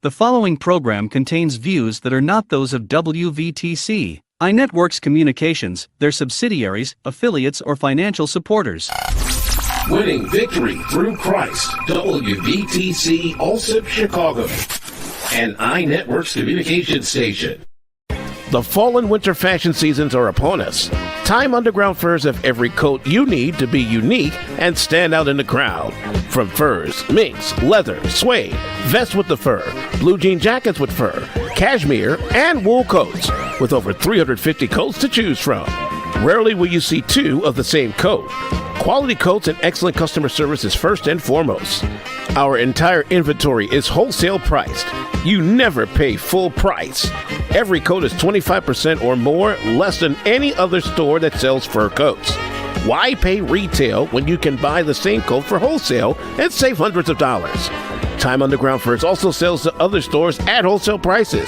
The following program contains views that are not those of WVTC, iNetworks Communications, their subsidiaries, affiliates, or financial supporters. Winning victory through Christ, WVTC Allsip Chicago, and iNetworks Communications Station. The fall and winter fashion seasons are upon us. Tyme Underground Furs have every coat you need to be unique and stand out in the crowd. From furs, minks, leather, suede, vests with the fur, blue jean jackets with fur, cashmere, and wool coats, with over 350 coats to choose from. Rarely will you see two of the same coat. Quality coats and excellent customer service is first and foremost. Our entire inventory is wholesale priced. You never pay full price. Every coat is 25% or more less than any other store that sells fur coats. Why pay retail when you can buy the same coat for wholesale and save hundreds of dollars? Tyme Underground Furs also sells to other stores at wholesale prices.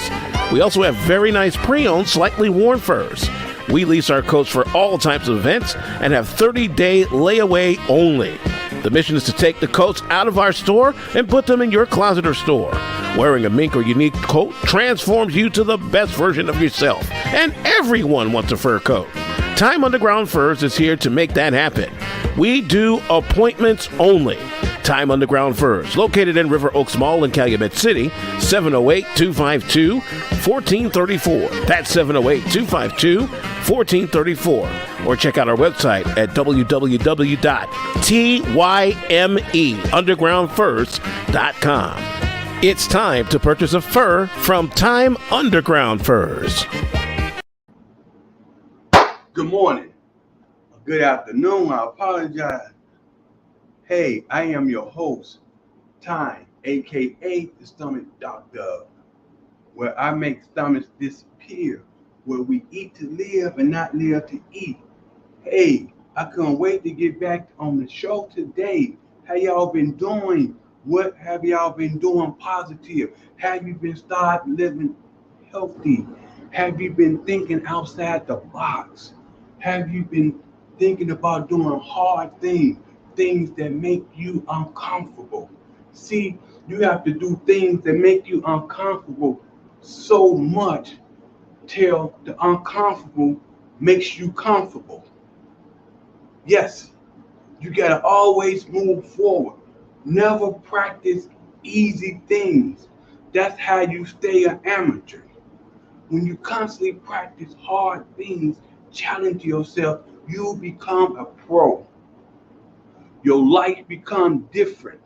We also have very nice pre-owned, slightly worn furs. We lease our coats for all types of events and have 30-day layaway only. The mission is to take the coats out of our store and put them in your closet or store. Wearing a mink or unique coat transforms you to the best version of yourself, and everyone wants a fur coat. Tyme Underground Furs is here to make that happen. We do appointments only. Tyme Underground Furs, located in River Oaks Mall in Calumet City, 708-252-1434. That's 708-252-1434. Or check out our website at www.tymeundergroundfurs.com. It's time to purchase a fur from Tyme Underground Furs. Good morning. Good afternoon. I apologize. Hey, I am your host, Tyme, aka the Stomach Doctor, where I make stomachs disappear, where we eat to live and not live to eat. Hey, I couldn't wait to get back on the show today. How y'all been doing? What have y'all been doing positive? Have you been starting living healthy? Have you been thinking outside the box? Have you been thinking about doing hard things that make you uncomfortable? See, you have to do things that make you uncomfortable so much till the uncomfortable makes you comfortable. Yes, you gotta always move forward. Never practice easy things. That's how you stay an amateur. When you constantly practice hard things, challenge yourself, you become a pro. Your life becomes different.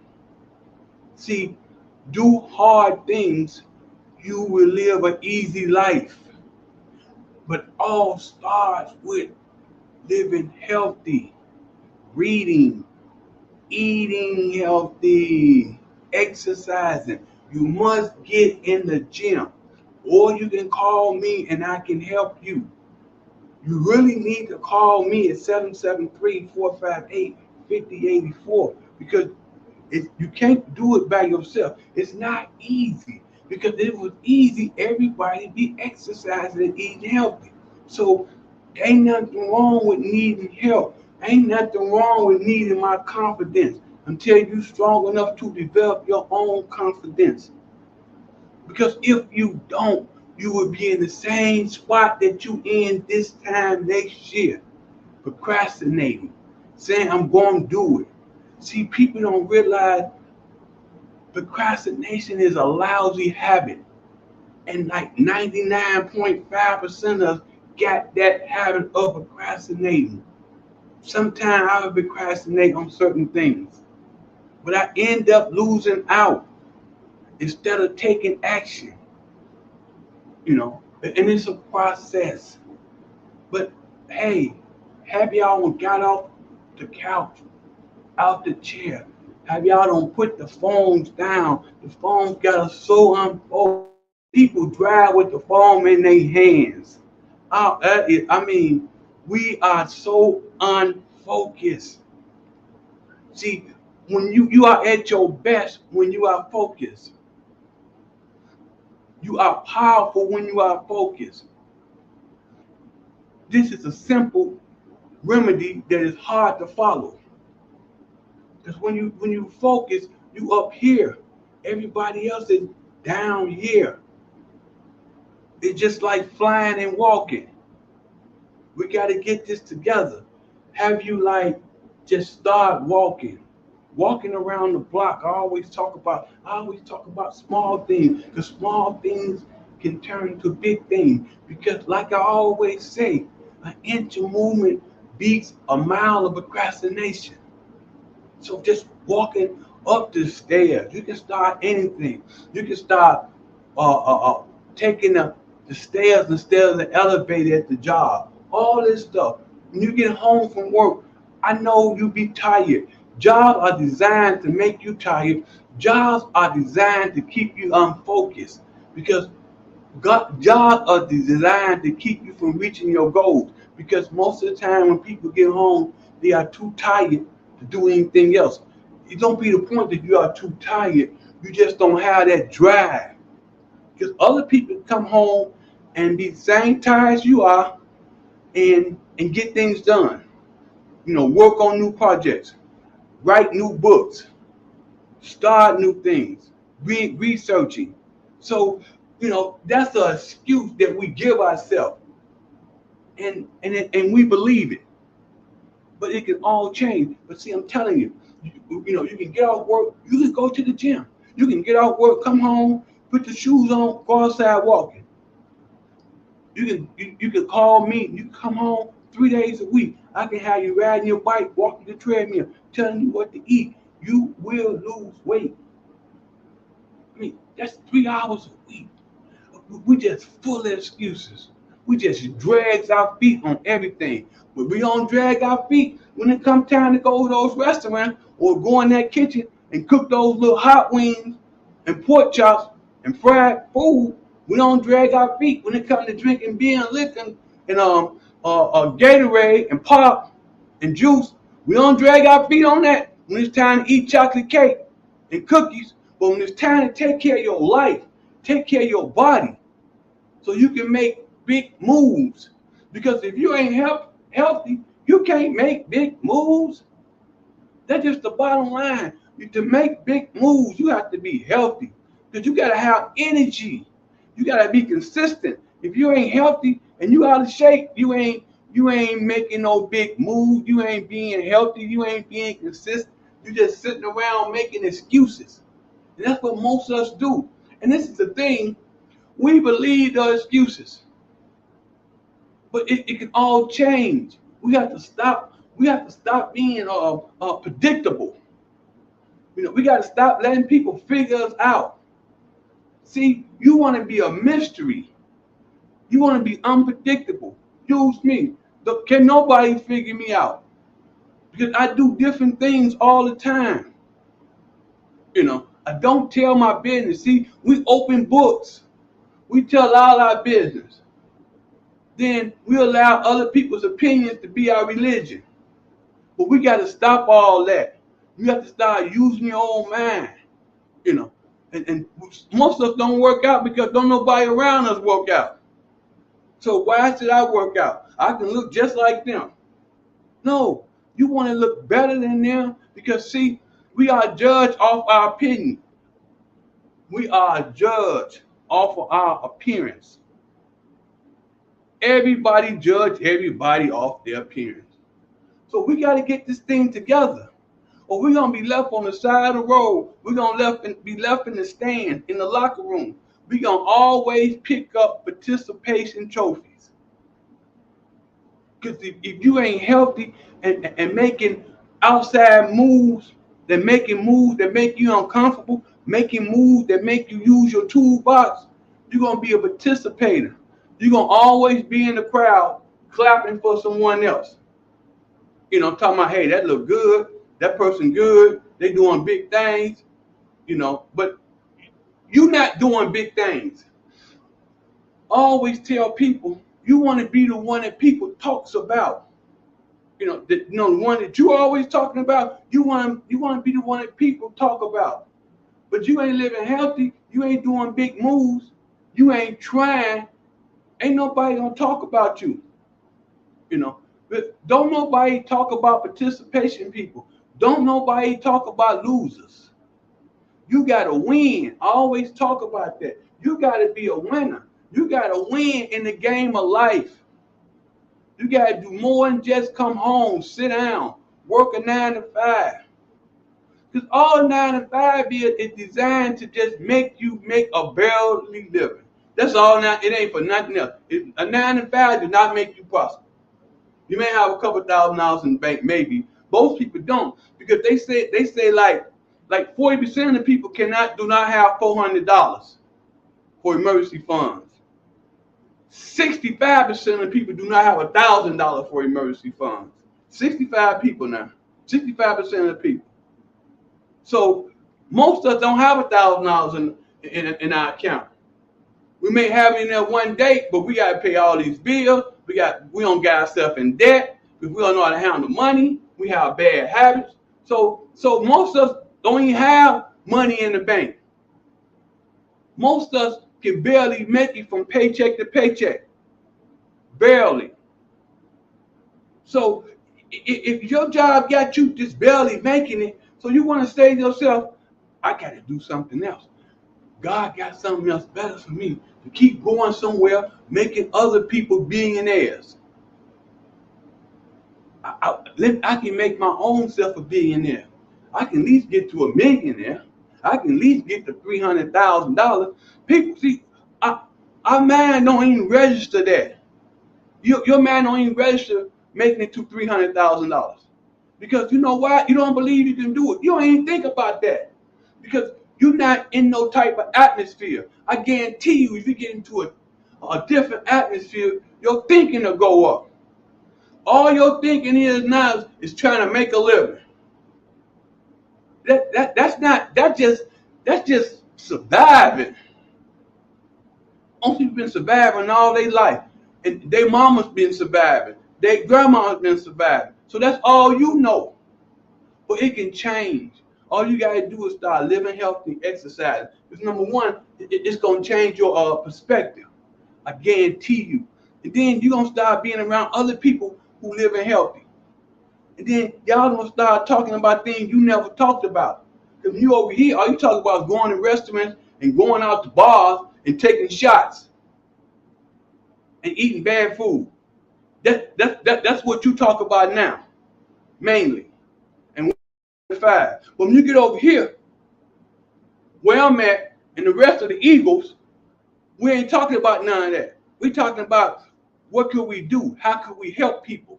See, do hard things, you will live an easy life. But all starts with living healthy, reading, eating healthy, exercising. You must get in the gym, or you can call me and I can help you. You really need to call me at 773-458-5084 because you can't do it by yourself. It's not easy, because if it was easy, everybody be exercising and eating healthy. So ain't nothing wrong with needing help. Ain't nothing wrong with needing my confidence until you're strong enough to develop your own confidence. Because if you don't, you will be in the same spot that you in this time next year, procrastinating, saying I'm going to do it. See, people don't realize procrastination is a lousy habit, and like 99.5% of us got that habit of procrastinating. Sometimes I will procrastinate on certain things, but I end up losing out instead of taking action. And it's a process. But hey, have y'all got off the couch, out the chair? Have y'all don't put the phones down? The phones got us so unfocused. People drive with the phone in their hands. We are so unfocused. See, when you are at your best when you are focused. You are powerful when you are focused. This is a simple remedy that is hard to follow. Because when you focus, you up here. Everybody else is down here. It's just like flying and walking. We got to get this together. Have you like just start walking around the block? I always talk about small things, because small things can turn to big things. Because like I always say, an inch of movement beats a mile of procrastination. So just walking up the stairs, you can start anything. You can start taking the stairs instead of the elevator at the job. All this stuff. When you get home from work, I know you be tired. Jobs are designed to make you tired. Jobs are designed to keep you unfocused, because jobs are designed to keep you from reaching your goals. Because most of the time when people get home, they are too tired to do anything else. It don't be the point that you are too tired. You just don't have that drive. Because other people come home and be the same tired as you are, and get things done. Work on new projects, write new books, start new things, researching. So, that's an excuse that we give ourselves, and we believe it. But it can all change. But see, I'm telling you, you can get off work, you can go to the gym. You can get off work, come home, put the shoes on, go outside walking. You can call me. You can come home 3 days a week. I can have you riding your bike, walking the treadmill, telling you what to eat. You will lose weight. I mean, that's 3 hours a week. We just full of excuses. We just drags our feet on everything. But we don't drag our feet when it comes time to go to those restaurants or go in that kitchen and cook those little hot wings and pork chops and fried food. We don't drag our feet when it comes to drinking beer and liquor and Gatorade and pop and juice. We don't drag our feet on that when it's time to eat chocolate cake and cookies. But when it's time to take care of your life, take care of your body, so you can make big moves. Because if you ain't healthy, you can't make big moves. That's just the bottom line. To make big moves, you have to be healthy. Because you got to have energy. You got to be consistent. If you ain't healthy and you out of shape, you ain't making no big moves. You ain't being healthy. You ain't being consistent. You just sitting around making excuses. And that's what most of us do. And this is the thing. We believe the excuses. But it can all change. We have to stop. We have to stop being predictable. We got to stop letting people figure us out. See, you want to be a mystery. You want to be unpredictable. Use me. Can nobody figure me out? Because I do different things all the time. I don't tell my business. See, we open books. We tell all our business. Then we allow other people's opinions to be our religion. But we got to stop all that. You have to start using your own mind. And most of us don't work out because don't nobody around us work out. So why should I work out? I can look just like them. No, you want to look better than them, because see, we are judged off our opinion. We are judged off of our appearance. Everybody judge everybody off their appearance. So we got to get this thing together, or we're going to be left on the side of the road. We're going to be left in the stand, in the locker room. We're going to always pick up participation trophies. Because if you ain't healthy and making outside moves, making moves that make you uncomfortable, making moves that make you use your toolbox, you're going to be a participator. You're going to always be in the crowd clapping for someone else. Talking about, hey, that look good. That person good. They doing big things. But you're not doing big things. Always tell people you want to be the one that people talks about. The one that you always talking about. You want to be the one that people talk about. But you ain't living healthy. You ain't doing big moves. You ain't trying. Ain't nobody gonna talk about you. But don't nobody talk about participation people. Don't nobody talk about losers. You got to win. I always talk about that. You got to be a winner. You got to win in the game of life. You got to do more than just come home, sit down, work a 9 to 5. Because all 9 to 5 is designed to just make you make a barely living. That's all now. It ain't for nothing else. A 9 to 5 does not make you prosper. You may have a couple $1,000s in the bank, maybe. Most people don't, because they say like 40% of the people do not have $400 for emergency funds. 65% of the people do not have $1,000 for emergency funds. 65 people now. 65% of the people. So most of us don't have $1,000 in our account. We may have it in there one day, but we got to pay all these bills. We don't get ourselves in debt because we don't know how to handle money. We have bad habits. So most of us don't even have money in the bank. Most of us can barely make it from paycheck to paycheck. Barely. So if your job got you just barely making it, so you want to say to yourself, I got to do something else. God got something else better for me to keep going somewhere, making other people billionaires. I can make my own self a billionaire. I can at least get to a millionaire. I can at least get to $300,000. People see, our mind don't even register that. Your mind don't even register making it to $300,000. Because you know why? You don't believe you can do it. You don't even think about that. Because you're not in no type of atmosphere. I guarantee you, if you get into a different atmosphere, your thinking will go up. All your thinking is now is trying to make a living. That's just surviving. Most people been surviving all their life. And their mama's been surviving. Their grandma's been surviving. So that's all you know. But it can change. All you gotta do is start living healthy, exercising. Because number one, it's gonna change your perspective. I guarantee you. And then you're gonna start being around other people who living healthy. And then y'all gonna start talking about things you never talked about. If you over here, all you talk about is going to restaurants and going out to bars and taking shots and eating bad food. That's what you talk about now, mainly. And 5. But when you get over here, where I'm at, and the rest of the Eagles, we ain't talking about none of that. We're talking about what could we do? How could we help people?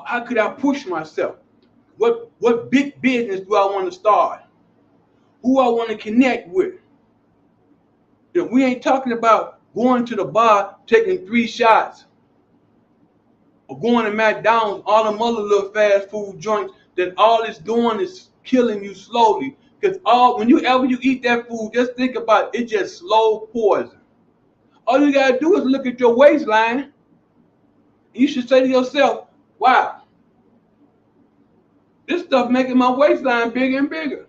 How could I push myself? What big business do I want to start? Who I want to connect with? We ain't talking about going to the bar, taking 3 shots, or going to McDonald's, all them other little fast food joints that all it's doing is killing you slowly. Because whenever you eat that food, just think about it, it's just slow poison. All you gotta do is look at your waistline. You should say to yourself, wow, this stuff making my waistline bigger and bigger.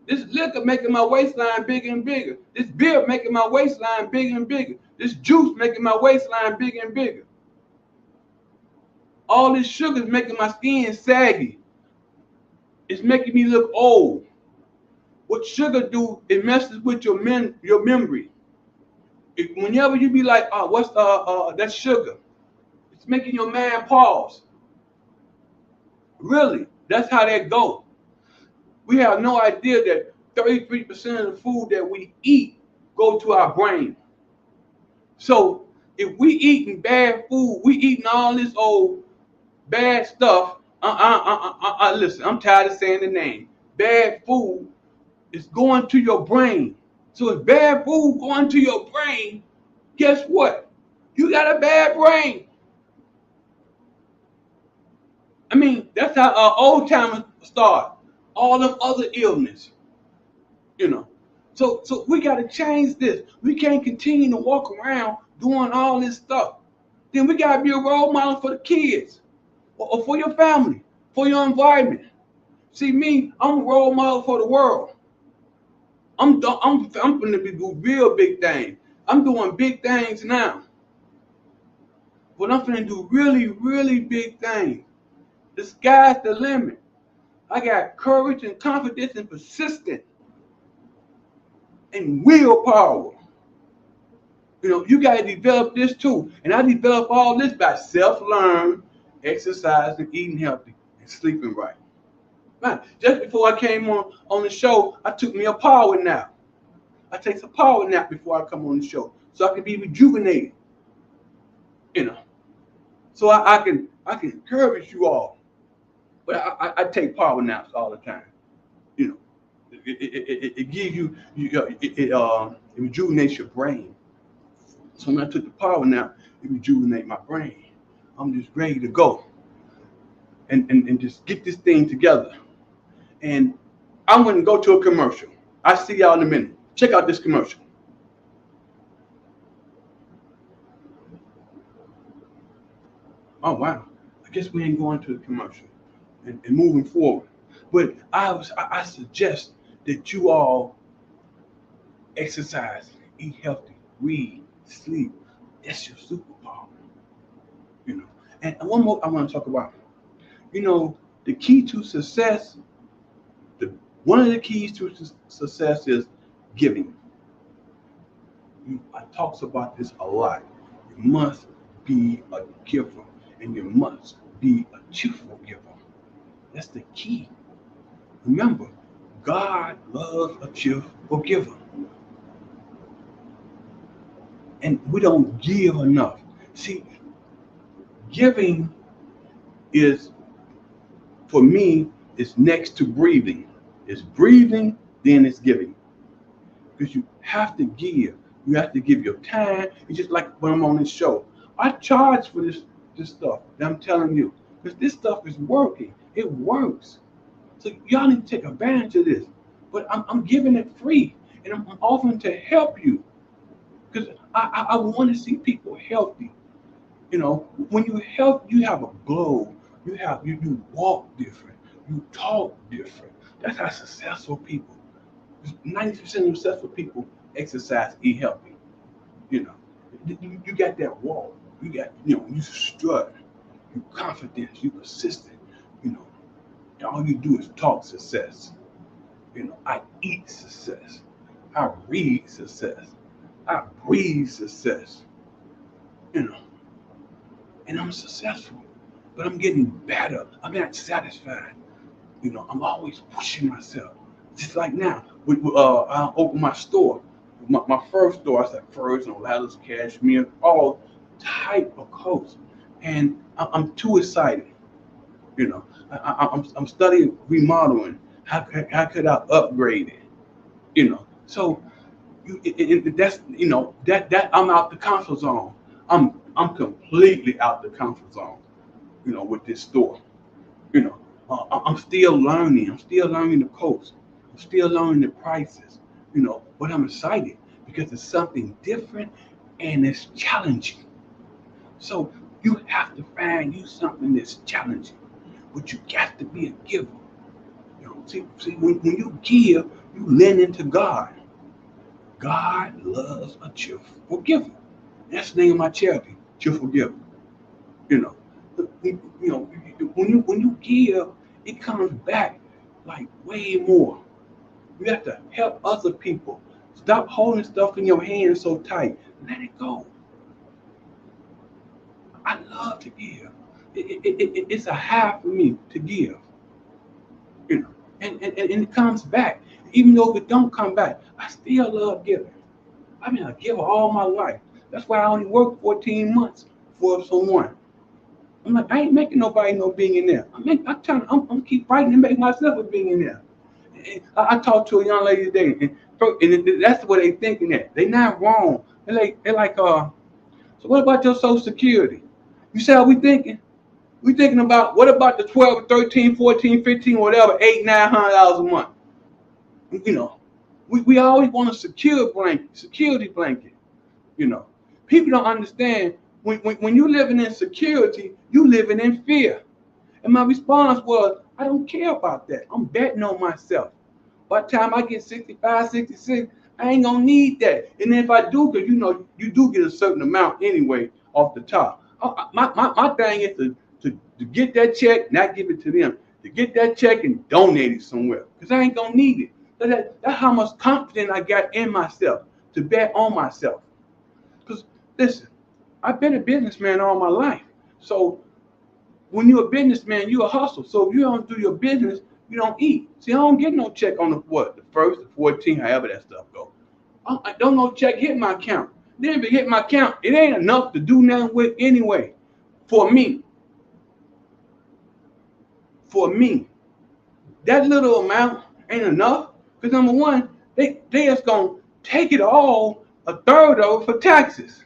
This liquor making my waistline bigger and bigger. This beer making my waistline bigger and bigger. This juice making my waistline bigger and bigger. All this sugar is making my skin saggy. It's making me look old. What sugar do, it messes with your memory. Whenever you be like, oh, what's that's sugar. It's making your mind pause. Really, that's how that goes. We have no idea that 33% of the food that we eat go to our brain. So if we eating bad food, we eating all this old bad stuff. Listen, I'm tired of saying the name. Bad food is going to your brain. So if bad food going to your brain, guess what? You got a bad brain. I mean, that's how old timers start. All them other illness, So we got to change this. We can't continue to walk around doing all this stuff. Then we got to be a role model for the kids, or for your family, for your environment. See me, I'm a role model for the world. I'm going to do real big things. I'm doing big things now. But I'm going to do really, really big things. The sky's the limit. I got courage and confidence and persistence and willpower. You know, you got to develop this too. And I develop all this by self-learn, exercising, eating healthy, and sleeping right. Man, just before I came on the show, I took me a power nap. I take a power nap before I come on the show so I can be rejuvenated. You know, so I can encourage you all. But I take power naps all the time. You know, it gives you it rejuvenates your brain. So when I took the power nap, it rejuvenate my brain. I'm just ready to go and just get this thing together. And I'm going to go to a commercial. I'll see y'all in a minute. Check out this commercial. Oh, wow. I guess we ain't going to the commercial and moving forward. But I suggest that you all exercise, eat healthy, read, sleep. That's your superpower. You know. And one more I want to talk about. You know, the key to success, one of the keys to success is giving. I talks about this a lot. You must be a giver, and you must be a cheerful giver. That's the key. Remember, God loves a cheerful giver. And we don't give enough. See, giving is, for me, is next to breathing. It's breathing, then it's giving. Because you have to give. You have to give your time. It's just like when I'm on this show. I charge for this stuff that I'm telling you. Because this stuff is working. It works. So y'all need to take advantage of this. But I'm giving it free. And I'm offering to help you. Because I want to see people healthy. You know, when you help, you have a glow. You walk different. You talk different. That's how successful people. 90% of successful people exercise, eat healthy. You know, you got that walk. You got, you strut. You confident. You persistent. You know, and all you do is talk success. You know, I eat success. I read success. I breathe success. You know, and I'm successful, but I'm getting better. I'm not satisfied. You know, I'm always pushing myself. Just like now, I opened my store. My first store, I said furs and leathers, cashmere, all type of coats. And I'm too excited. You know, I'm studying remodeling. How could I upgrade it? You know, so that's, that I'm out the comfort zone. I'm completely out the comfort zone. You know, with this store. You know, I'm still learning. I'm still learning the coats. I'm still learning the prices. You know, but I'm excited because it's something different and it's challenging. So you have to find you something that's challenging, but you got to be a giver. You know, see when you give, you lend into God. God loves a cheerful giver. That's the name of my charity, Cheerful Giver. You know, when you give, it comes back like way more. You have to help other people. Stop holding stuff in your hands so tight. Let it go. I love to give. It's a high for me to give. You know, and it comes back. Even though if it don't come back, I still love giving. I mean, I give all my life. That's why I only worked 14 months for someone. I'm like, I ain't making nobody no billionaire. I'm keep fighting to make myself a billionaire. I talked to a young lady today, and that's what they thinking that. They not wrong. They're like, so what about your Social Security? You see how we thinking? We thinking about, what about the 12, 13, 14, 15, whatever, $800-900 a month? You know, we always want a security blanket. You know, people don't understand when you living in security, you living in fear. And my response was, I don't care about that. I'm betting on myself. By the time I get 65, 66, I ain't gonna need that. And if I do, because you do get a certain amount anyway off the top. My thing is to get that check, not give it to them. to get that check and donate it somewhere, because I ain't gonna need it. So that's how much confidence I got in myself to bet on myself. Because listen, I've been a businessman all my life. So when you're a businessman, you a hustle. So if you don't do your business, you don't eat. See, I don't get no check on the what, the first, the 14th, however that stuff go. I don't no check hit my account. Then if it hit my account, it ain't enough to do nothing with anyway. For me, that little amount ain't enough. Because number one, they just gonna take it all, a third of it for taxes.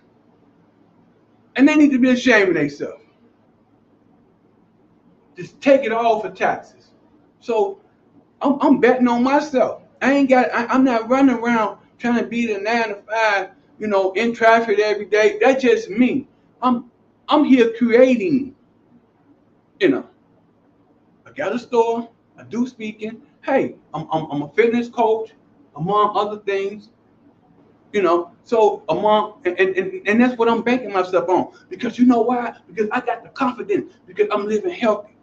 And they need to be ashamed of themselves. Just take it all for taxes. So I'm betting on myself. I'm not running around trying to be the 9 to 5, in traffic every day. That's just me. I'm here creating, I got a store, I do speaking. Hey, I'm a fitness coach, among other things. So and that's what I'm banking myself on. Because you know why? Because I got the confidence, because I'm living healthy.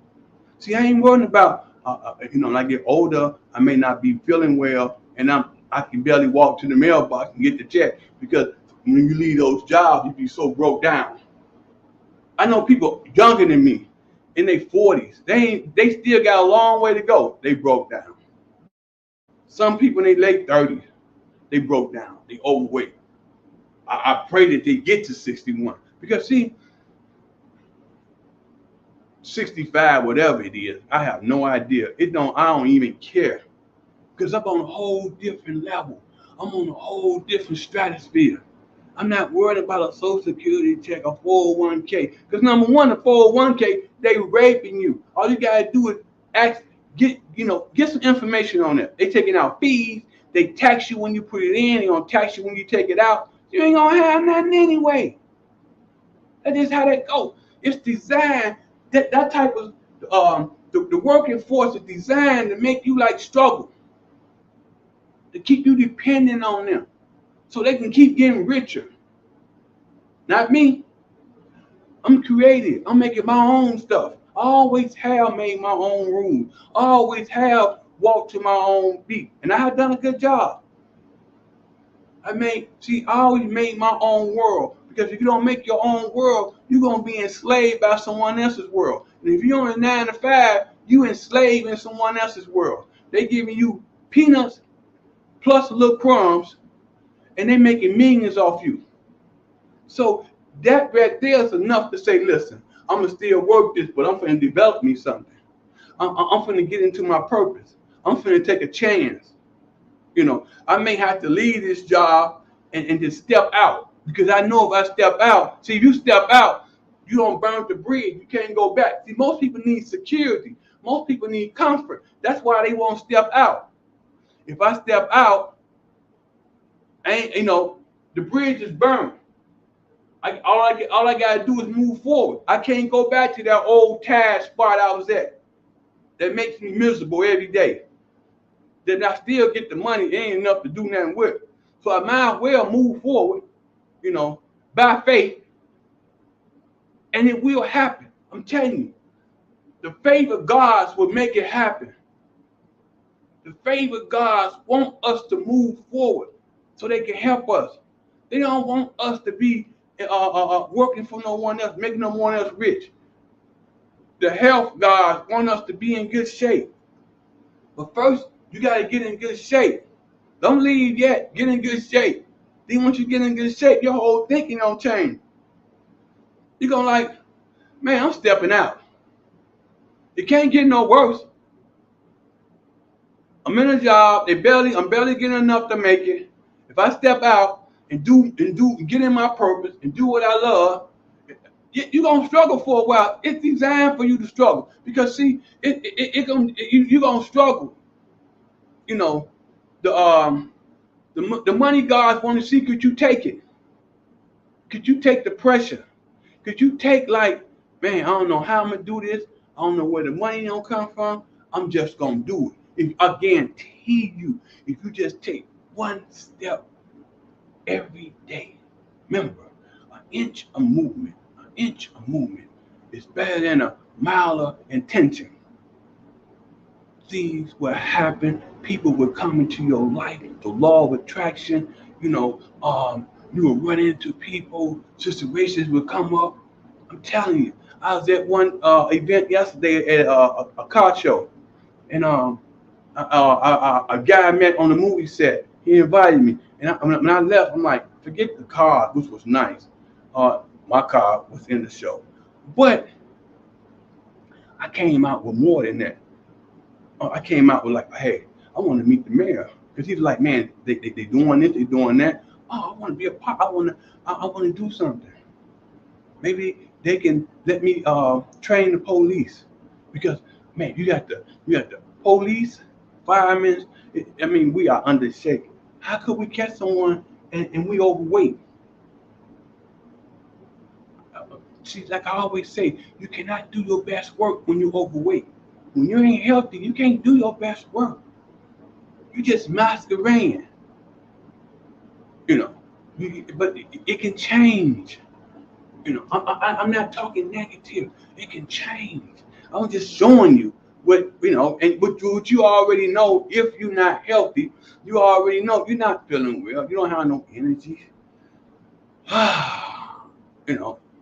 See, I ain't worrying about, when I get older, I may not be feeling well, and I can barely walk to the mailbox and get the check, because when you leave those jobs, you be so broke down. I know people younger than me, in their 40s, they still got a long way to go. They broke down. Some people in their late 30s, they broke down. They overweight. I pray that they get to 61, because see, 65, whatever it is, I have no idea. I don't even care, because I'm on a whole different level. I'm on a whole different stratosphere. I'm not worried about a Social Security check, a 401k. Because number one, the 401k, they raping you. All you gotta do is get some information on it. They taking out fees. They tax you when you put it in. They gonna tax you when you take it out. You ain't gonna have nothing anyway. That's just how that goes. It's designed, that type of the working force is designed to make you like struggle, to keep you dependent on them, so they can keep getting richer. Not me. I'm creative. I'm making my own stuff. I always have made my own rules. I always have walked to my own beat, and I have done a good job. I always made my own world, because if you don't make your own world, you're gonna be enslaved by someone else's world. And if you're on a 9 to 5, you enslaved in someone else's world. They giving you peanuts plus a little crumbs, and they making millions off you. So that right there is enough to say, listen, I'm gonna still work this, but I'm gonna develop me something. I'm gonna get into my purpose. I'm gonna take a chance. I may have to leave this job and just step out, because I know if I step out, see, if you step out, you don't burn the bridge. You can't go back. See, most people need security. Most people need comfort. That's why they won't step out. If I step out, the bridge is burned. All I gotta do is move forward. I can't go back to that old tired spot I was at. That makes me miserable every day. Then I still get the money, it ain't enough to do nothing with. So I might as well move forward, by faith, and it will happen. I'm telling you, the favor of God will make it happen. The favor of God want us to move forward so they can help us. They don't want us to be working for no one else, making no one else rich. The health gods want us to be in good shape. But first, you got to get in good shape. Don't leave yet. Get in good shape. Then once you get in good shape, your whole thinking don't change. You're going to like, man, I'm stepping out. It can't get no worse. I'm in a job. I'm barely getting enough to make it. If I step out and get in my purpose and do what I love, you're going to struggle for a while. It's designed for you to struggle. Because see, you're going to struggle. The money gods want to see, could you take it? Could you take the pressure? Could you take like, man, I don't know how I'm going to do this. I don't know where the money gonna come from. I'm just going to do it. I guarantee you, if you just take one step every day, remember, an inch of movement is better than a mile of intention. things will happen. People will come into your life. The law of attraction, you will run into people. Situations will come up. I'm telling you. I was at one event yesterday at a car show, and a guy I met on the movie set. He invited me, and when I left, I'm like, forget the car, which was nice. My car was in the show, but I came out with more than that. I came out with like, hey, I want to meet the mayor because he was like, man, they doing this, they doing that. Oh, I want to be a part. I want to do something. Maybe they can let me train the police because man, you got the police, firemen. I mean, we are under shake. How could we catch someone and we overweight? See, like I always say, you cannot do your best work when you're overweight. When you ain't healthy, you can't do your best work. You just masquerading, you know. But it can change. I'm not talking negative. It can change. I'm just showing you and what you already know. If you're not healthy, you already know you're not feeling well. You don't have no energy.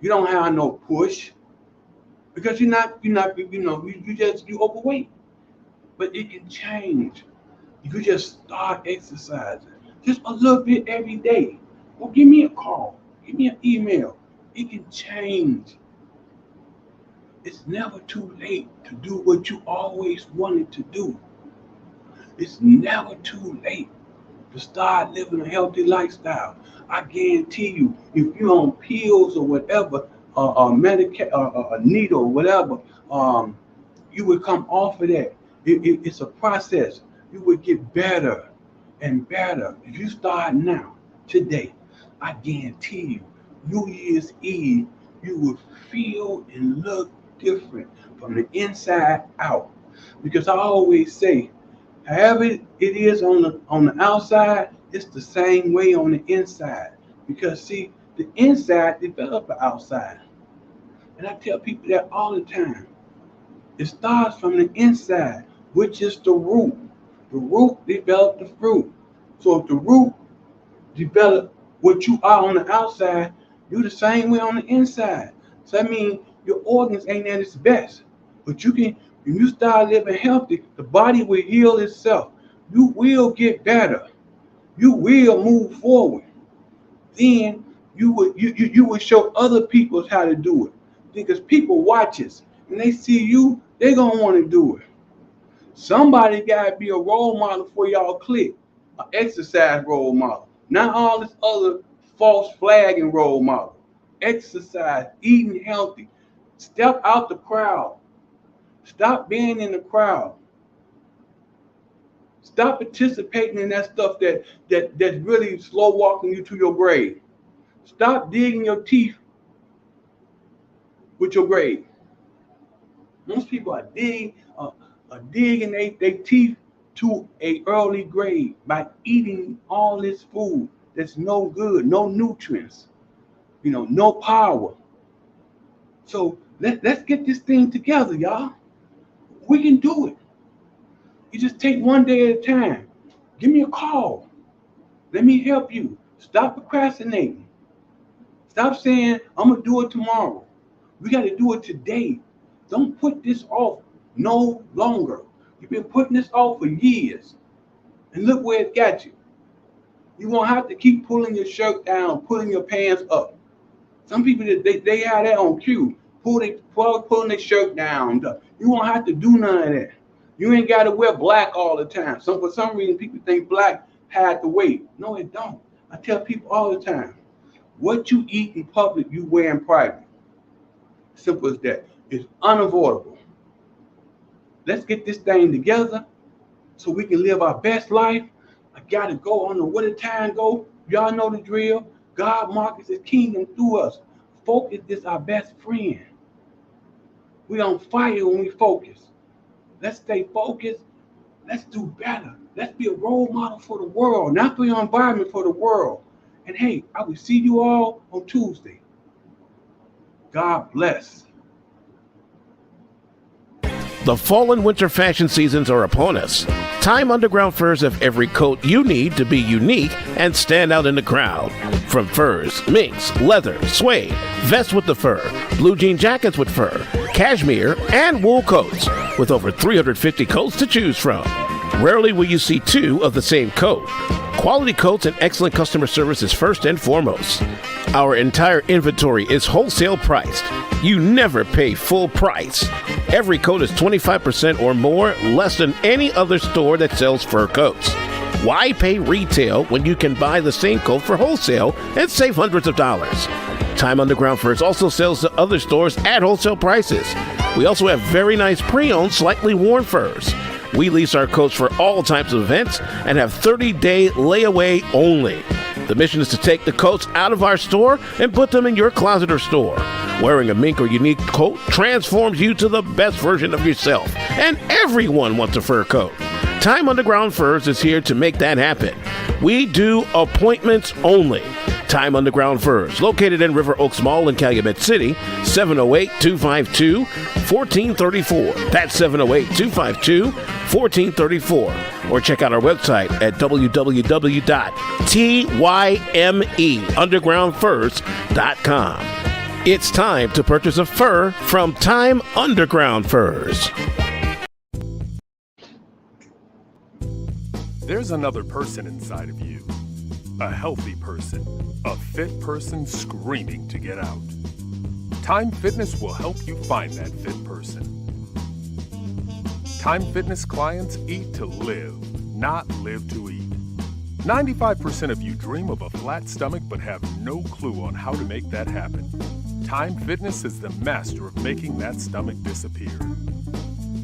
You don't have no push because you overweight. But it can change. You just start exercising just a little bit every day. Well, give me a call. Give me an email. It can change. It's never too late to do what you always wanted to do. It's never too late to start living a healthy lifestyle. I guarantee you, if you're on pills or whatever, a needle or whatever, you would come off of that. It's a process. You would get better and better. If you start now, today, I guarantee you, New Year's Eve, you will feel and look different from the inside out. Because I always say, however it is on the outside, it's the same way on the inside. Because see, the inside develops the outside. And I tell people that all the time. It starts from the inside, which is the root. The root develops the fruit. So if the root develop what you are on the outside, you're the same way on the inside. So that means your organs ain't at its best. But when you start living healthy, the body will heal itself. You will get better. You will move forward. Then you would show other people how to do it. Because people watch us. When they see you, they're going to want to do it. Somebody got to be a role model for y'all click. An exercise role model. Not all this other false flagging role model. Exercise, eating healthy. Step out the crowd. Stop being in the crowd. Stop participating in that stuff that's really slow walking you to your grave. Stop digging your teeth with your grave. Most people are digging their teeth to a early grave by eating all this food that's no good, no nutrients, no power. So let's get this thing together, y'all. We can do it. You just take one day at a time. Give me a call. Let me help you. Stop procrastinating. Stop saying, I'm going to do it tomorrow. We got to do it today. Don't put this off no longer. You've been putting this off for years. And look where it got you. You won't have to keep pulling your shirt down, pulling your pants up. Some people, they have that on cue. Pulling their shirt down. You won't have to do none of that. You ain't got to wear black all the time. For some reason, people think black had the weight. No, it don't. I tell people all the time, what you eat in public, you wear in private. Simple as that. It's unavoidable. Let's get this thing together so we can live our best life. I got to go. I don't know where the time go. Y'all know the drill. God markets his kingdom through us. Focus is our best friend. We don't fight when we focus. Let's stay focused. Let's do better. Let's be a role model for the world, not for your environment, for the world. And hey, I will see you all on Tuesday. God bless. The fall and winter fashion seasons are upon us. Tyme Underground Furs have every coat you need to be unique and stand out in the crowd. From furs, minks, leather, suede, vests with the fur, blue jean jackets with fur, cashmere, and wool coats, with over 350 coats to choose from. Rarely will you see two of the same coat. Quality coats and excellent customer service is first and foremost. Our entire inventory is wholesale priced. You never pay full price. Every coat is 25% or more less than any other store that sells fur coats. Why pay retail when you can buy the same coat for wholesale and save hundreds of dollars? Tyme Underground Furs also sells to other stores at wholesale prices. We also have very nice pre-owned, slightly worn furs. We lease our coats for all types of events and have 30-day layaway only. The mission is to take the coats out of our store and put them in your closet or store. Wearing a mink or unique coat transforms you to the best version of yourself, and everyone wants a fur coat. Tyme Underground Furs is here to make that happen. We do appointments only. Tyme Underground Furs, located in River Oaks Mall in Calumet City, 708-252-1434. That's 708-252-1434. Or check out our website at www.tymeundergroundfurs.com. It's time to purchase a fur from Tyme Underground Furs. There's another person inside of you. A healthy person. A fit person screaming to get out. Tyme Fitness will help you find that fit person. Tyme Fitness clients eat to live, not live to eat. 95% of you dream of a flat stomach but have no clue on how to make that happen. Tyme Fitness is the master of making that stomach disappear.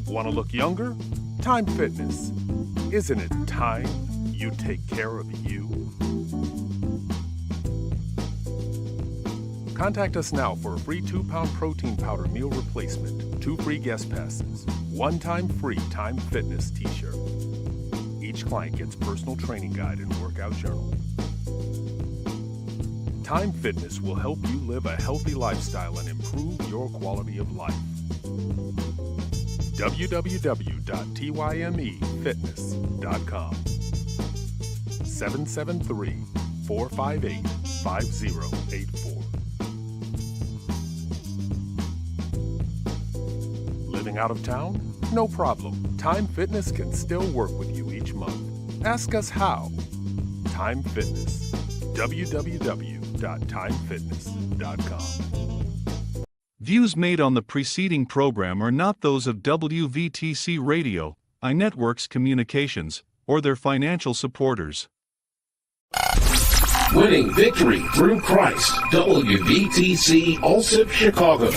Want to look younger? Tyme Fitness. Isn't it time you take care of you? Contact us now for a free 2-pound protein powder meal replacement, 2 free guest passes, 1-time free Tyme Fitness t-shirt. Each client gets personal training guide and workout journal. Tyme Fitness will help you live a healthy lifestyle and improve your quality of life. www.tymefitness.com 773-458-5084. Living out of town? No problem. Tyme Fitness can still work with you each month. Ask us how. Tyme Fitness. www.tymefitness.com. Views made on the preceding program are not those of WVTC Radio, iNetworks Communications, or their financial supporters. Winning victory through Christ. WVTC Allsip Chicago.